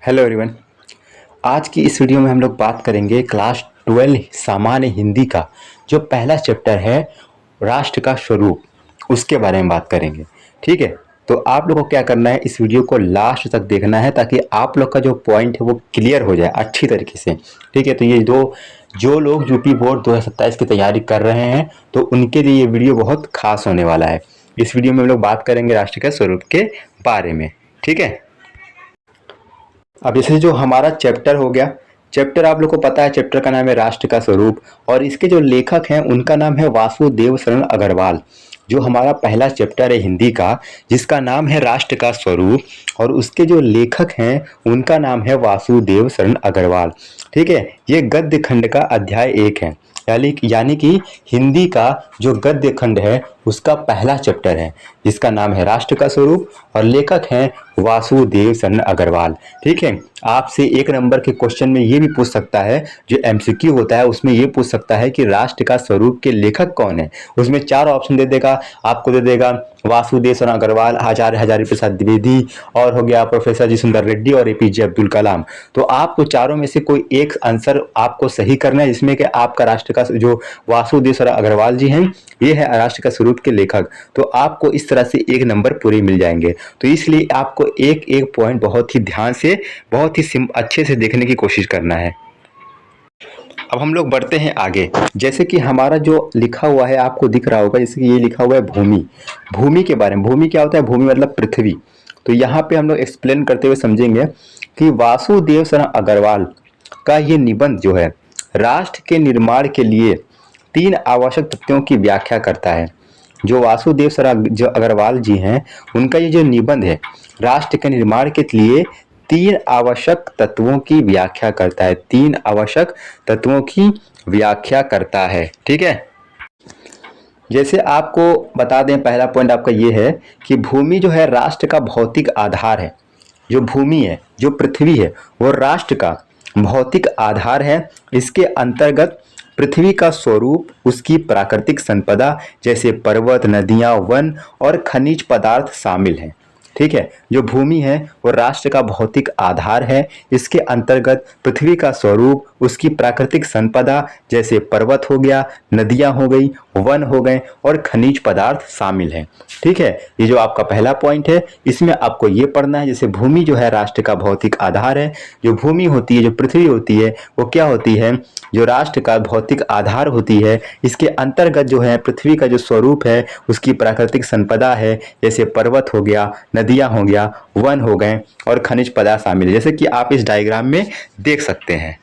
Hello everyone. आज की इस वीडियो में हम लोग बात करेंगे क्लास 12 सामान्य हिंदी का जो पहला चैप्टर है राष्ट्र का स्वरूप, उसके बारे में बात करेंगे। ठीक है, तो आप लोगों को क्या करना है, इस वीडियो को लास्ट तक देखना है ताकि आप लोग का जो पॉइंट है वो क्लियर हो जाए अच्छी तरीके से। ठीक है, तो ये जो लोग यूपी बोर्ड 2027 की तैयारी कर रहे हैं तो उनके लिए ये वीडियो बहुत खास होने वाला है। इस वीडियो में हम लोग बात करेंगे राष्ट्र के स्वरूप के बारे में। ठीक है, अब जैसे जो हमारा चैप्टर हो गया, चैप्टर आप लोग को पता है, चैप्टर का नाम है राष्ट्र का स्वरूप और इसके जो लेखक हैं उनका नाम है वासुदेव शरण अग्रवाल। जो हमारा पहला चैप्टर है हिंदी का जिसका नाम है राष्ट्र का स्वरूप और उसके जो लेखक हैं उनका नाम है वासुदेव शरण अग्रवाल। ठीक है, ये गद्य खंड का अध्याय 1 है, यानी कि हिंदी का जो गद्य खंड है उसका पहला चैप्टर है जिसका नाम है राष्ट्र का स्वरूप और लेखक हैं वासुदेव शरण अग्रवाल। ठीक है, आपसे 1 नंबर के क्वेश्चन में ये भी पूछ सकता है, जो एमसीक्यू होता है उसमें ये पूछ सकता है कि राष्ट्र का स्वरूप के लेखक कौन है। उसमें 4 ऑप्शन दे देगा, आपको दे देगा वासुदेव शरण अग्रवाल, आचार्य हजारी प्रसाद द्विवेदी और हो गया प्रोफेसर जी सुंदर रेड्डी और एपीजे अब्दुल कलाम। तो आपको चारों में से कोई एक आंसर आपको सही करना है जिसमें कि आपका राष्ट्र का जो वासुदेव शरण अग्रवाल जी हैं ये है राष्ट्र का स्वरूप के लेखक, तो आपको इस तरह से 1 नंबर पूरे मिल जाएंगे। तो इसलिए आपको एक एक पॉइंट बहुत ही ध्यान से बहुत ही अच्छे से देखने की कोशिश करना है। अब हम लोग बढ़ते हैं आगे। जैसे कि हमारा जो लिखा हुआ है आपको दिख रहा होगा, जैसे कि ये लिखा हुआ है भूमि। भूमि के बारे में, भूमि क्या होता है, भूमि मतलब पृथ्वी। तो यहाँ पे हम लोग एक्सप्लेन करते हुए समझेंगे कि वासुदेव शरण अग्रवाल का ये निबंध जो है राष्ट्र के निर्माण के लिए 3 आवश्यक तत्वों की व्याख्या करता है। जो वासुदेव शरण जो अग्रवाल जी हैं उनका ये जो निबंध है राष्ट्र के निर्माण के लिए 3 आवश्यक तत्वों की व्याख्या करता है। 3 आवश्यक तत्वों की व्याख्या करता है। ठीक है, जैसे आपको बता दें, पहला पॉइंट आपका ये है कि भूमि जो है राष्ट्र का भौतिक आधार है। जो भूमि है, जो पृथ्वी है, वो राष्ट्र का भौतिक आधार है। इसके अंतर्गत पृथ्वी का स्वरूप, उसकी प्राकृतिक संपदा जैसे पर्वत, नदियां, वन और खनिज पदार्थ शामिल हैं। ठीक है, जो भूमि है वो राष्ट्र का भौतिक आधार है। इसके अंतर्गत पृथ्वी का स्वरूप, उसकी प्राकृतिक संपदा जैसे पर्वत हो गया, नदियां हो गई, वन हो गए और खनिज पदार्थ शामिल हैं। ठीक है, ये जो आपका पहला पॉइंट है इसमें आपको ये पढ़ना है, जैसे भूमि जो है राष्ट्र का भौतिक आधार है। जो भूमि होती है, जो पृथ्वी होती है, वो क्या होती है, जो राष्ट्र का भौतिक आधार होती है। इसके अंतर्गत जो है पृथ्वी का जो स्वरूप है, उसकी प्राकृतिक संपदा है, जैसे पर्वत हो गया, नदियां हो गया, वन हो गए और खनिज पदार्थ शामिल है, जैसे कि आप इस डायग्राम में देख सकते हैं।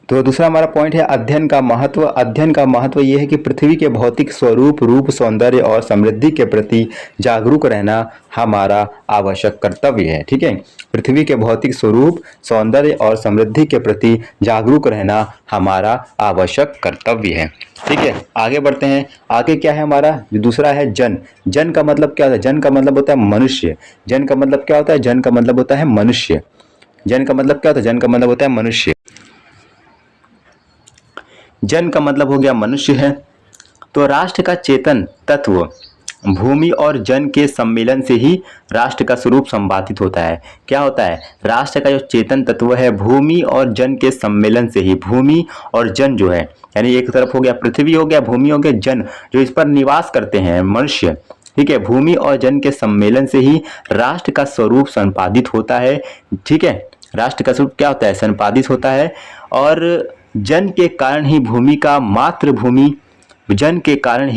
तो दूसरा हमारा पॉइंट है अध्ययन का महत्व। अध्ययन का महत्व यह है कि पृथ्वी के भौतिक स्वरूप, रूप, सौंदर्य और समृद्धि के प्रति जागरूक रहना हमारा आवश्यक कर्तव्य है। ठीक है, पृथ्वी के भौतिक स्वरूप, सौंदर्य और समृद्धि के प्रति जागरूक रहना हमारा आवश्यक कर्तव्य है। ठीक है, आगे बढ़ते हैं। आगे क्या है हमारा, जो दूसरा है जन। जन का मतलब क्या होता है, जन का मतलब होता है मनुष्य। जन का मतलब क्या होता है, जन का मतलब होता है मनुष्य। जन का मतलब क्या होता है, जन का मतलब होता है मनुष्य। जन का मतलब हो गया मनुष्य है। तो राष्ट्र का चेतन तत्व भूमि और जन के सम्मेलन से ही राष्ट्र का स्वरूप संपादित होता है। क्या होता है, राष्ट्र का जो चेतन तत्व है भूमि और जन के सम्मेलन से ही, भूमि और जन जो है, यानी एक तरफ हो गया पृथ्वी हो गया, भूमि हो गया, जन जो इस पर निवास करते हैं मनुष्य। ठीक है, भूमि और जन के सम्मेलन से ही राष्ट्र का स्वरूप संपादित होता है। ठीक है, राष्ट्र का स्वरूप क्या होता है, संपादित होता है। और जन के कारण ही भूमि का मातृभूमि, जन के कारण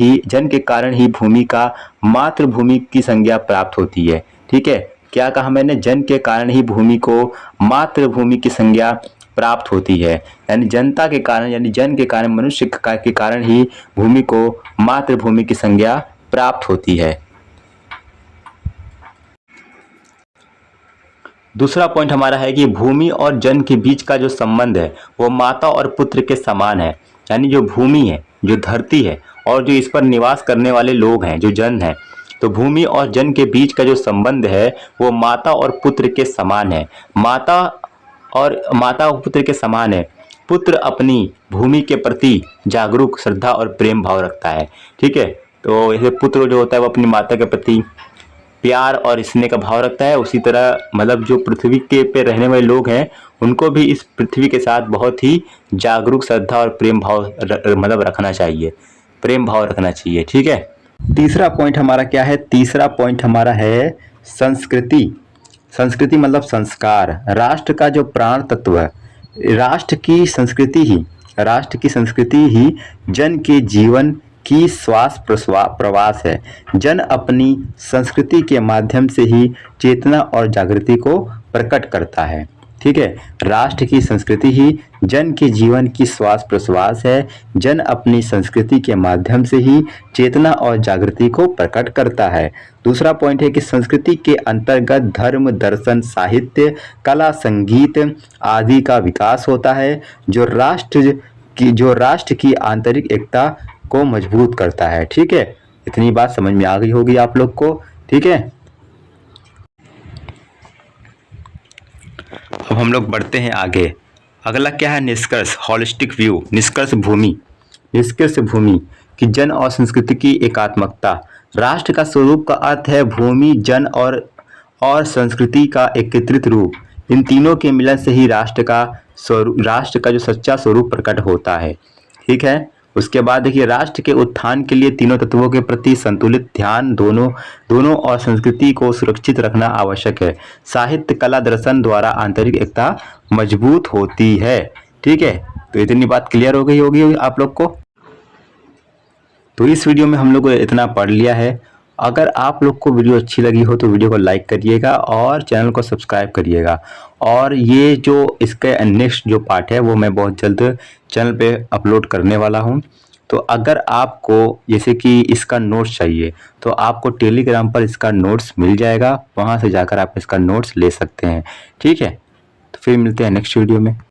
ही भूमि का मातृभूमि की संज्ञा प्राप्त होती है। ठीक है, क्या कहा मैंने, जन के कारण ही भूमि को मातृभूमि की संज्ञा प्राप्त होती है, यानी जनता के कारण, यानी जन के कारण, मनुष्य के कारण ही भूमि को मातृभूमि की संज्ञा प्राप्त होती है। दूसरा पॉइंट हमारा है कि भूमि और जन के बीच का जो संबंध है वो माता और पुत्र के समान है। यानी जो भूमि है, जो धरती है और जो इस पर निवास करने वाले लोग हैं, जो जन है, तो भूमि और जन के बीच का जो संबंध है वो माता और पुत्र के समान है। माता और पुत्र के समान है। पुत्र अपनी भूमि के प्रति जागरूक, श्रद्धा और प्रेम भाव रखता है। ठीक है, तो ऐसे पुत्र जो होता है वो अपनी माता के प्रति प्यार और स्नेह का भाव रखता है, उसी तरह मतलब जो पृथ्वी के पे रहने वाले लोग हैं उनको भी इस पृथ्वी के साथ बहुत ही जागरूक, श्रद्धा और प्रेम भाव मतलब रखना चाहिए, प्रेम भाव रखना चाहिए। ठीक है, तीसरा पॉइंट हमारा क्या है? तीसरा पॉइंट हमारा है संस्कृति। संस्कृति मतलब संस्कार। राष्ट्र का जो प्राण तत्व है, राष्ट्र की संस्कृति ही जन के जीवन की श्वास प्रवास है। जन अपनी संस्कृति के माध्यम से ही चेतना और जागृति को प्रकट करता है। ठीक है, राष्ट्र की संस्कृति ही जन के जीवन की श्वास प्रश्वास है। जन अपनी संस्कृति के माध्यम से ही चेतना और जागृति को प्रकट करता है। दूसरा पॉइंट है कि संस्कृति के अंतर्गत धर्म, दर्शन, साहित्य, कला, संगीत आदि का विकास होता है, जो राष्ट्र की आंतरिक एकता को मजबूत करता है। ठीक है, इतनी बात समझ में आ गई होगी आप लोग को। ठीक है, अब हम लोग बढ़ते हैं आगे। अगला क्या है? निष्कर्ष, हॉलिस्टिक व्यू। निष्कर्ष भूमि कि जन और संस्कृति की एकात्मकता। राष्ट्र का स्वरूप का अर्थ है भूमि, जन और संस्कृति का एकत्रित रूप। इन तीनों के मिलन से ही राष्ट्र का जो सच्चा स्वरूप प्रकट होता है। ठीक है, उसके बाद देखिए, राष्ट्र के उत्थान के लिए तीनों तत्वों के प्रति संतुलित ध्यान, दोनों और संस्कृति को सुरक्षित रखना आवश्यक है। साहित्य, कला, दर्शन द्वारा आंतरिक एकता मजबूत होती है। ठीक है, तो इतनी बात क्लियर हो गई होगी आप लोग को। तो इस वीडियो में हम लोग इतना पढ़ लिया है। अगर आप लोग को वीडियो अच्छी लगी हो तो वीडियो को लाइक करिएगा और चैनल को सब्सक्राइब करिएगा। और ये जो इसके नेक्स्ट जो पार्ट है वो मैं बहुत जल्द चैनल पे अपलोड करने वाला हूँ। तो अगर आपको जैसे कि इसका नोट्स चाहिए तो आपको टेलीग्राम पर इसका नोट्स मिल जाएगा, वहाँ से जाकर आप इसका नोट्स ले सकते हैं। ठीक है, तो फिर मिलते हैं नेक्स्ट वीडियो में।